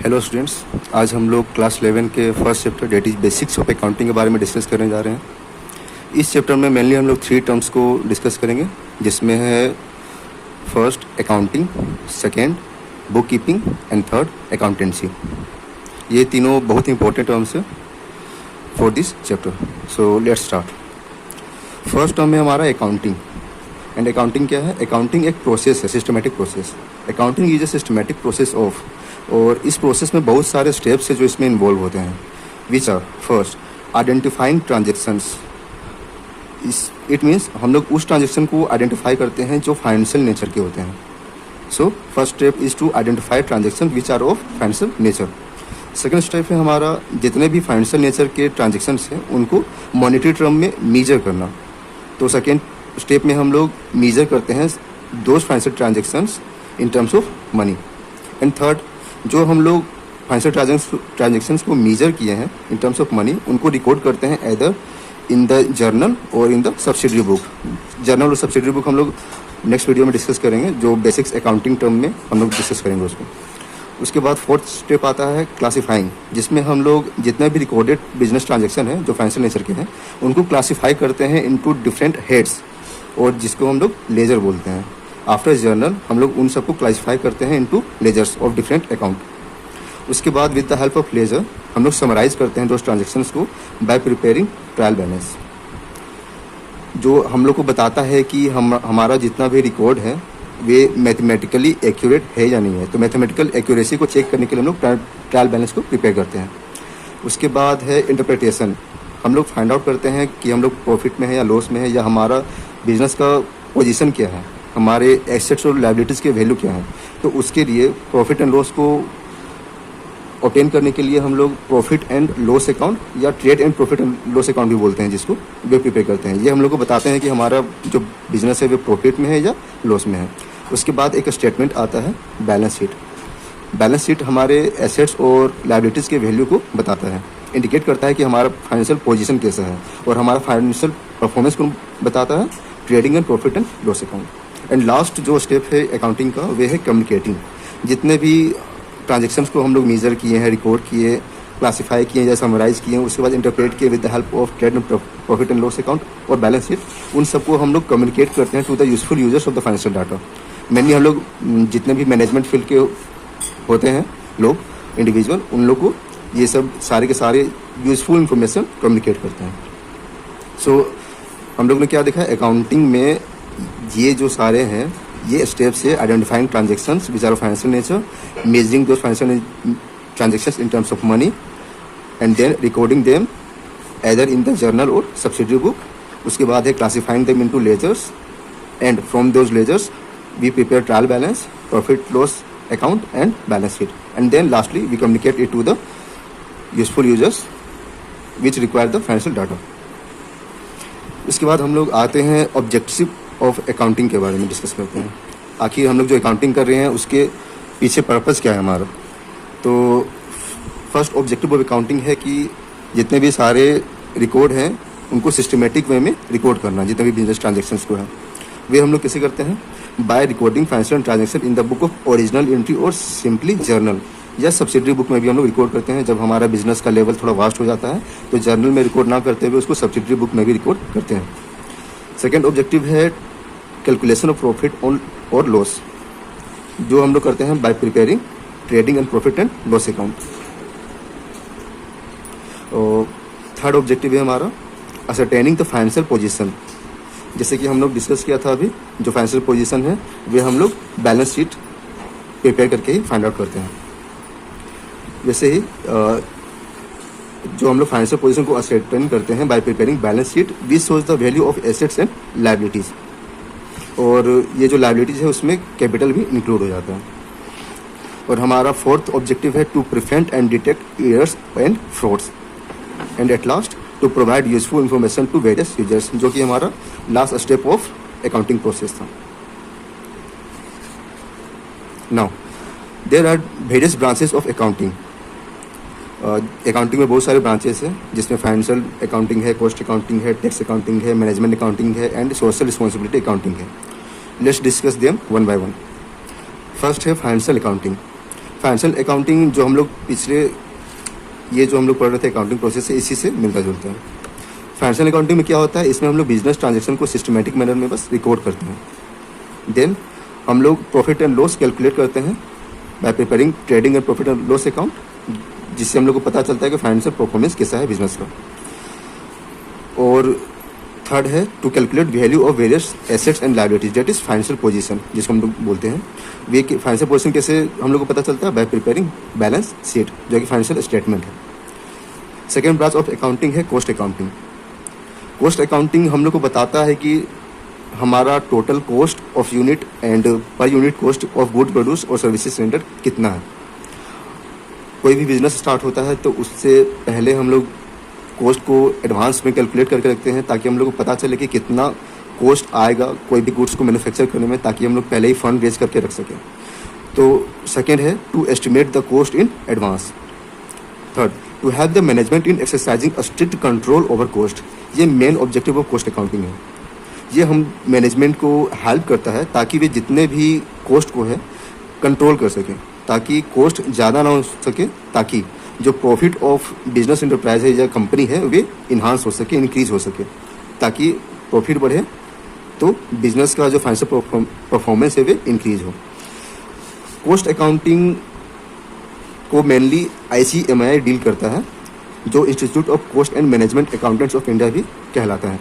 Hello students, आज हम लोग क्लास 11 के first chapter that is basics of accounting के बारे में डिस्कस करने जा रहे हैं। इस चैप्टर में मेनली हम लोग 3 टर्म्स को डिस्कस करेंगे, जिसमें है first accounting, second book keeping and third accountancy. ये तीनों बहुत इंपॉर्टेंट टर्म्स है for this chapter. So let's start. First term है हमारा अकाउंटिंग। एंड अकाउंटिंग क्या है? अकाउंटिंग एक प्रोसेस है, systematic process. Accounting is a systematic process of, और इस प्रोसेस में बहुत सारे स्टेप्स है जो इसमें इन्वॉल्व होते हैं, which are first identifying transactions. It means हम लोग उस ट्रांजेक्शन को आइडेंटिफाई करते हैं जो फाइनेंशियल नेचर के होते हैं। So first step is to identify transaction which are of financial nature. Second step है हमारा जितने भी फाइनेंशियल नेचर के ट्रांजेक्शन्स हैं उनको मॉनेटरी टर्म में मीजर करना। तो सेकेंड स्टेप में हम लोग मीजर करते हैं those financial transactions in terms of money. And third, जो हम लोग फाइनेंशियल ट्रांजेक्शन्स को मीजर किए हैं इन टर्म्स ऑफ मनी, उनको रिकॉर्ड करते हैं एदर इन द जर्नल और in the subsidiary book. Journal और सब्सिडरी बुक हम लोग नेक्स्ट वीडियो में डिस्कस करेंगे, जो बेसिक्स अकाउंटिंग टर्म में हम लोग डिस्कस करेंगे उसको। उसके बाद फोर्थ स्टेप आता है क्लासीफाइंग, जिसमें हम लोग जितने भी रिकॉर्डेड बिजनेस ट्रांजेक्शन है जो फाइनेंशियल नेचर के हैं उनको क्लासीफाई करते हैं इनटू डिफरेंट हेड्स, और जिसको हम लोग लेजर बोलते हैं। आफ्टर जर्नल हम लोग उन सबको क्लासीफाई करते हैं into ledgers of different account. उसके बाद with the help of ledger हम लोग समराइज करते हैं दोस ट्रांजेक्शन्स को बाय प्रिपेयरिंग ट्रायल बैलेंस, जो हम लोग को बताता है कि हमारा जितना भी रिकॉर्ड है वे मैथमेटिकली एक्यूरेट है या नहीं है। तो मैथमेटिकल एक्यूरेसी को चेक करने के लिए हम लोग ट्रायल बैलेंस को प्रिपेयर करते हैं। उसके बाद है इंटरप्रिटेशन। हम लोग फाइंड आउट करते हैं कि हम लोग प्रॉफिट में है या लॉस में है, या हमारा बिजनेस का पोजीशन क्या है, हमारे एसेट्स और लायबिलिटीज़ के वैल्यू क्या है। तो उसके लिए प्रॉफिट एंड लॉस को ऑब्टेन करने के लिए हम लोग प्रॉफिट एंड लॉस अकाउंट या trade and profit and loss account भी बोलते हैं, जिसको वे प्रिपेयर करते हैं। ये हम लोग को बताते हैं कि हमारा जो बिजनेस है वो प्रॉफिट में है या लॉस में है। उसके बाद एक स्टेटमेंट आता है बैलेंस शीट। बैलेंस शीट हमारे एसेट्स और लायबिलिटीज़ के वैल्यू को बताता है, इंडिकेट करता है कि हमारा फाइनेंशियल पोजीशन कैसा है, और हमारा फाइनेंशियल परफॉर्मेंस को बताता है trading and profit and loss account. And last जो स्टेप है अकाउंटिंग का वे है कम्युनिकेटिंग। जितने भी ट्रांजेक्शन्स को हम लोग मेजर किए हैं, रिकॉर्ड किए, क्लासीफाई किए या समराइज किए, उसके बाद इंटरप्रेट किए with the help of trade and profit and loss account और बैलेंस शीट, उन सबको हम लोग कम्युनिकेट करते हैं to the useful users of the financial data. Mainly हम लोग जितने भी मैनेजमेंट फील्ड के होते हैं लोग, इंडिविजुअल, उन लोग को ये सब सारे के सारे यूजफुल इंफॉर्मेशन कम्युनिकेट करते हैं। सो हम लोग ने क्या देखा है अकाउंटिंग में, ये जो सारे हैं ये स्टेप्स है identifying transactions which are financial nature, measuring those financial transactions in terms of money, and then recording them either in the journal और सब्सिडरी बुक। उसके बाद है classifying them into ledgers, and from those ledgers we prepare trial balance, profit loss account and balance sheet, and then lastly we communicate it to the useful users which require the financial data. इसके बाद हम लोग आते हैं objective of accounting के बारे में discuss करते हैं। आखिर हम लोग जो अकाउंटिंग कर रहे हैं उसके पीछे पर्पस क्या है हमारा। तो फर्स्ट ऑब्जेक्टिव ऑफ अकाउंटिंग है कि जितने भी सारे रिकॉर्ड हैं उनको सिस्टमेटिक वे में रिकॉर्ड करना, जितने भी बिजनेस ट्रांजेक्शन्स को है वे हम लोग कैसे करते हैं, by recording financial transaction in the book of original entry और सिंपली जर्नल या सब्सिडरी बुक में भी हम लोग रिकॉर्ड करते हैं। जब हमारा बिजनेस का लेवल थोड़ा वास्ट हो जाता है तो जर्नल में रिकॉर्ड ना करते हुए उसको सब्सिडरी बुक में भी रिकॉर्ड करते हैं। सेकेंड ऑब्जेक्टिव है कैलकुलेशन ऑफ प्रॉफिट और लॉस, जो हम लोग करते हैं bye preparing trading and profit and loss account. और थर्ड ऑब्जेक्टिव है हमारा असरटेनिंग द फाइनेंशियल पोजीशन, जैसे कि हम लोग डिस्कस किया था अभी, जो फाइनेंशियल पोजीशन है वे हम लोग बैलेंस शीट प्रिपेयर करके ही फाइंड आउट करते हैं। वैसे ही जो हम लोग फाइनेंशियल पोजीशन को असरटेन करते हैं bye preparing balance sheet which shows the value of assets and liabilities, और ये जो लायबिलिटीज़ है उसमें कैपिटल भी इंक्लूड हो जाता है। और हमारा फोर्थ ऑब्जेक्टिव है to prevent and detect errors and frauds, and at last to provide useful information to various users, जो कि हमारा last step of accounting process था। Now there are various branches of accounting. Accounting में बहुत सारे branches हैं, जिसमें financial accounting है, कॉस्ट अकाउंटिंग है, टैक्स अकाउंटिंग है, मैनेजमेंट अकाउंटिंग है, एंड सोशल रिस्पॉन्सिबिलिटी अकाउंटिंग है। Let's discuss them one by one. First है फाइनेंशियल अकाउंटिंग। फाइनेंशियल अकाउंटिंग जो हम लोग पिछले ये जो हम लोग पढ़ रहे थे अकाउंटिंग प्रोसेस से, इसी से मिलता जुलता है। फाइनेंशियल अकाउंटिंग में क्या होता है, इसमें हम लोग बिजनेस ट्रांजेक्शन को सिस्टमेटिक मैनर में बस रिकॉर्ड करते हैं। देन हम लोग प्रॉफिट एंड लॉस कैलकुलेट करते हैं bye preparing trading and profit and loss account, जिससे हम लोग को पता चलता है कि फाइनेंशियल परफॉर्मेंस कैसा है बिजनेस का। और थर्ड है to calculate value of various assets and liabilities, that is financial position, जिसको हम लोग बोलते हैं। वे फाइनेंशियल पोजीशन कैसे हम लोग को पता चलता है, बाय प्रिपेयरिंग बैलेंस शीट, जो कि फाइनेंशियल स्टेटमेंट है। सेकेंड ब्रांच ऑफ अकाउंटिंग है कॉस्ट अकाउंटिंग। कॉस्ट अकाउंटिंग हम लोग को बताता है कि हमारा total cost of unit and per unit cost of good produce और सर्विसेज रेंडर कितना है। कोई भी बिजनेस स्टार्ट होता है तो उससे पहले हम लोग कॉस्ट को एडवांस में कैलकुलेट करके रखते हैं, ताकि हम लोग को पता चले कि कितना कॉस्ट आएगा कोई भी गुड्स को मैन्युफैक्चर करने में, ताकि हम लोग पहले ही फंड रेज करके रख सकें। तो सेकेंड है to estimate the cost in advance. Third to have the management in exercising a strict control over cost. ये main objective of cost accounting है। ये हम मैनेजमेंट को हेल्प करता है ताकि वे जितने भी कॉस्ट को है कंट्रोल कर सकें, ताकि कॉस्ट ज़्यादा ना हो सके, ताकि जो प्रॉफिट ऑफ बिजनेस इंटरप्राइज है या कंपनी है वे इन्हांस हो सके, इंक्रीज हो सके। ताकि प्रॉफिट बढ़े तो बिजनेस का जो फाइनेंशियल परफॉर्मेंस है वे इंक्रीज हो। कॉस्ट अकाउंटिंग को मेनली ICMI डील करता है, जो institute of cost and management accountants of India भी कहलाता है।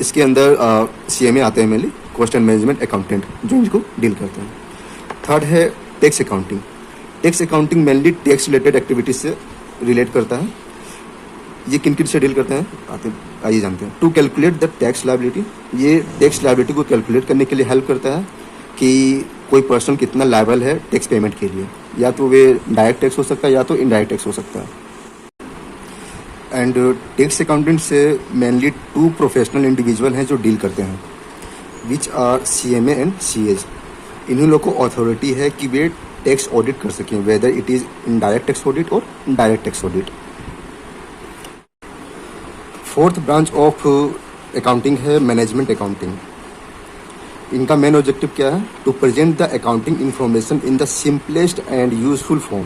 इसके अंदर CMA आते हैं mainly, cost and management accountant, जो इनको डील करते हैं। थर्ड है tax accounting. Tax accounting mainly tax related activities से रिलेट करता है। ये किन किन से डील करते हैं आइए जानते हैं। To calculate the tax liability, ये टैक्स लायबिलिटी को कैलकुलेट करने के लिए हेल्प करता है कि कोई पर्सन कितना लायबल है टैक्स पेमेंट के लिए, या तो वे डायरेक्ट टैक्स हो सकता है या तो इनडायरेक्ट टैक्स हो सकता है। एंड टैक्स अकाउंटेंट से मेनली 2 प्रोफेशनल इंडिविजुअल हैं जो डील करते हैं, which are CMA and CAs। इन्हीं लोग को अथॉरिटी है कि वे टैक्स ऑडिट कर सकें, whether it is indirect tax audit और direct tax audit. Fourth branch of accounting है मैनेजमेंट अकाउंटिंग। इनका मेन ऑब्जेक्टिव क्या है, to present the accounting information in the simplest and useful form,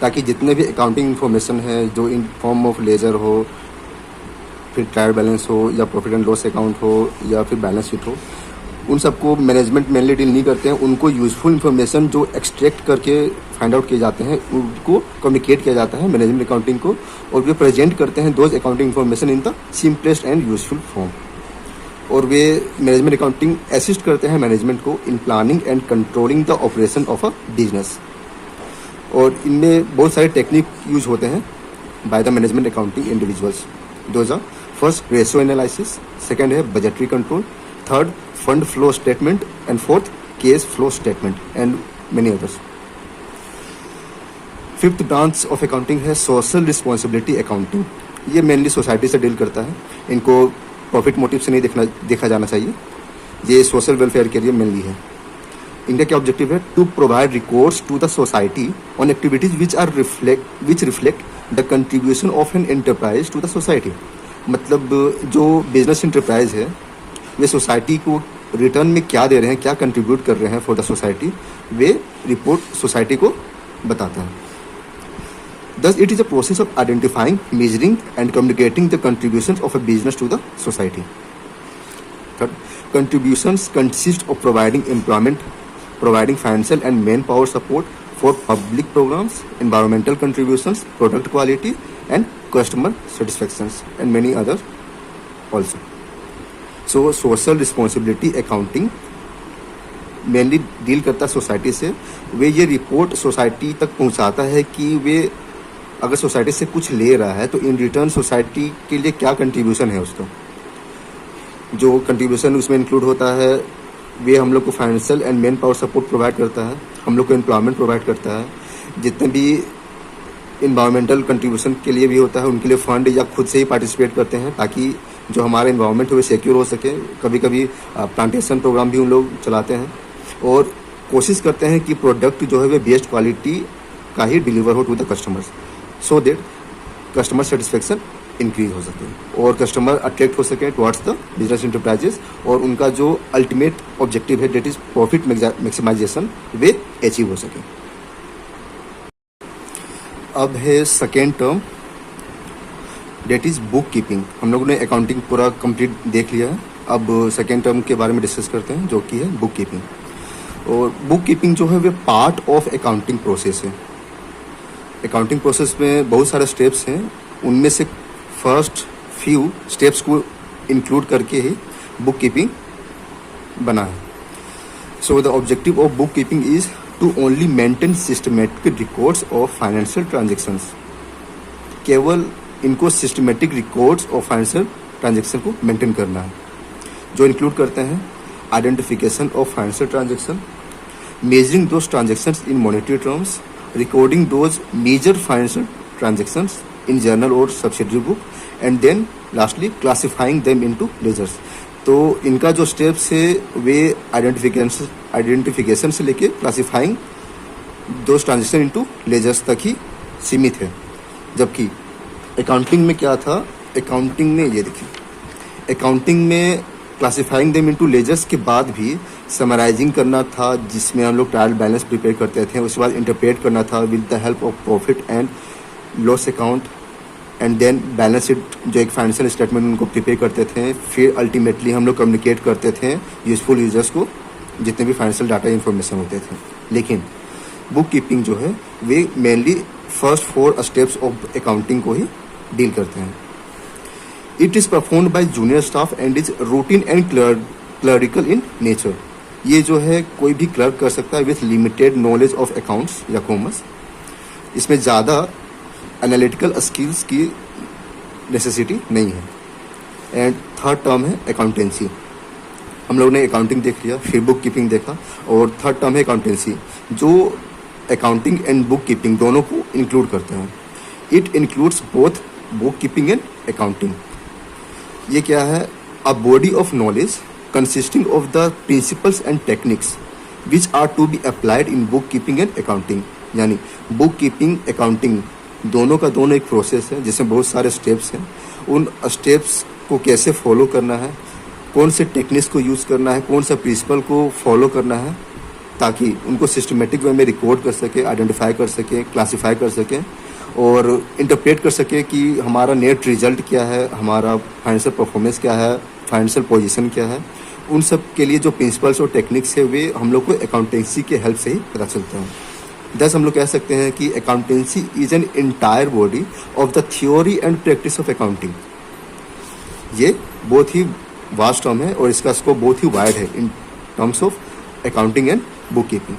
ताकि जितने भी अकाउंटिंग इन्फॉर्मेशन है जो इन फॉर्म ऑफ लेजर हो, फिर ट्रायल बैलेंस हो, या प्रॉफिट एंड लॉस अकाउंट हो, या फिर बैलेंस शीट हो, उन सबको मैनेजमेंट मेनली डील नहीं करते हैं। उनको यूजफुल इन्फॉर्मेशन जो एक्सट्रैक्ट करके फाइंड आउट किए जाते हैं उनको कम्युनिकेट किया जाता है मैनेजमेंट अकाउंटिंग को, और वे प्रेजेंट करते हैं those accounting information in the simplest and useful form. और वे मैनेजमेंट अकाउंटिंग असिस्ट करते हैं मैनेजमेंट को in planning and controlling the operation of a business. और इनमें बहुत सारे टेक्निक यूज होते हैं by the management accounting individuals. Those are first ratio analysis, second है budgetary control, third fund flow statement, and fourth cash flow statement, and many others. Fifth branch of accounting है social responsibility accounting. ये mainly society से deal करता है। इनको profit motive से नहीं देखा जाना चाहिए, ये सोशल वेलफेयर के लिए मेनली है। इनका क्या ऑब्जेक्टिव है, to provide records to the society on activities which reflect the contribution of an enterprise to the society. मतलब जो बिजनेस एंटरप्राइज है वे सोसाइटी को रिटर्न में क्या दे रहे हैं, क्या कंट्रीब्यूट कर रहे हैं for the society, way report society को बताता है। Thus, it is a process of identifying, measuring, and communicating the contributions of a business to the society. Third, contributions consist of providing employment, providing financial and manpower support for public programs, environmental contributions, product quality, and customer satisfactions, and many others also. So, social responsibility accounting mainly deal करता है society से। वे ये report society तक पहुंचाता है कि वे अगर society से कुछ ले रहा है तो इन रिटर्न सोसाइटी के लिए क्या कंट्रीब्यूशन है उसका। जो कंट्रीब्यूशन उसमें इंक्लूड होता है वे हम लोग को financial and man power support provide करता है, हम लोग को एम्प्लॉयमेंट प्रोवाइड करता है, जितने भी इन्वायरमेंटल कंट्रीब्यूशन के लिए भी होता है उनके लिए फंड या खुद से ही पार्टिसिपेट करते हैं, ताकि जो हमारा इन्वायरमेंट है वो सिक्योर हो सके। कभी कभी प्लांटेशन प्रोग्राम भी उन लोग चलाते हैं और कोशिश करते हैं कि प्रोडक्ट जो है वे बेस्ट क्वालिटी का ही डिलीवर हो to the customers, so that customer satisfaction increase हो सके और कस्टमर अट्रैक्ट हो सके टुवर्ड्स द बिजनेस इंटरप्राइजेस, और उनका जो अल्टीमेट ऑब्जेक्टिव है दैट इज प्रॉफिट मैक्सिमाइजेशन वे अचीव हो सके। अब है second term, that is bookkeeping. हम लोगों ने अकाउंटिंग पूरा कंप्लीट देख लिया है। अब सेकेंड टर्म के बारे में डिस्कस करते हैं, जो कि है बुक कीपिंग। और बुक कीपिंग जो है वो पार्ट ऑफ अकाउंटिंग प्रोसेस है। अकाउंटिंग प्रोसेस में बहुत सारे स्टेप्स हैं, उनमें से फर्स्ट फ्यू स्टेप्स को इंक्लूड करके ही बुक कीपिंग बना है। So the objective of bookkeeping is to only maintain systematic records of financial transactions. केवल इनको systematic records of financial transaction को मेंटेन करना है, जो इंक्लूड करते हैं identification of financial transaction, measuring those transactions in monetary terms, recording those measure financial transactions in journal और subsidiary book, and then lastly classifying them into ledgers. तो इनका जो स्टेप्स है वे आइडेंटिफिकेशन से लेके classifying those transaction into ledgers तक ही सीमित है। जबकि अकाउंटिंग में क्या था, अकाउंटिंग में ये देखिए, अकाउंटिंग में क्लासिफाइंग देम इनटू लेजर्स के बाद भी समराइजिंग करना था, जिसमें हम लोग ट्रायल बैलेंस प्रिपेयर करते थे। उसके बाद इंटरप्रेट करना था with the help of profit and loss account, and then balance sheet जो एक फाइनेंशियल स्टेटमेंट उनको प्रिपेयर करते थे। फिर अल्टीमेटली हम लोग कम्युनिकेट करते थे यूजफुल यूजर्स को जितने भी फाइनेंशियल डाटा इन्फॉर्मेशन होते थे। लेकिन बुक कीपिंग जो है वे mainly first 4 steps of accounting को ही डील करते हैं। It is performed by junior staff and is routine and clerical in nature. ये जो है कोई भी क्लर्क कर सकता है with limited knowledge of accounts या कॉमर्स। इसमें ज़्यादा एनालिटिकल स्किल्स की नेसेसिटी नहीं है। एंड थर्ड टर्म है अकाउंटेंसी। हम लोगों ने अकाउंटिंग देख लिया, फिर बुक कीपिंग देखा, और थर्ड टर्म है अकाउंटेंसी, जो अकाउंटिंग एंड बुक कीपिंग दोनों को इंक्लूड करते हैं। It includes both bookkeeping and accounting. ये क्या है, a body of knowledge consisting of the principles and techniques which are to be applied in bookkeeping and accounting. यानी bookkeeping accounting दोनों का दोनों एक प्रोसेस है जिसमें बहुत सारे स्टेप्स हैं। उन स्टेप्स को कैसे फॉलो करना है, कौन से टेक्निक्स को यूज़ करना है, कौन सा प्रिंसिपल को फॉलो करना है, ताकि उनको सिस्टमेटिक वे में रिकॉर्ड कर सके, आइडेंटिफाई कर सके, क्लासीफाई कर सके और इंटरप्रेट कर सके कि हमारा नेट रिजल्ट क्या है, हमारा फाइनेंशियल परफॉर्मेंस क्या है, फाइनेंशियल पोजीशन क्या है। उन सब के लिए जो प्रिंसिपल्स और टेक्निक्स है वे हम लोग को अकाउंटेंसी के हेल्प से ही पता चलता है। दस हम लोग कह सकते हैं कि accountancy is an entire body of the theory and practice of accounting. ये बहुत ही वास्ट टर्म है और इसका स्कोप बहुत ही वाइड है इन terms of accounting and book keeping.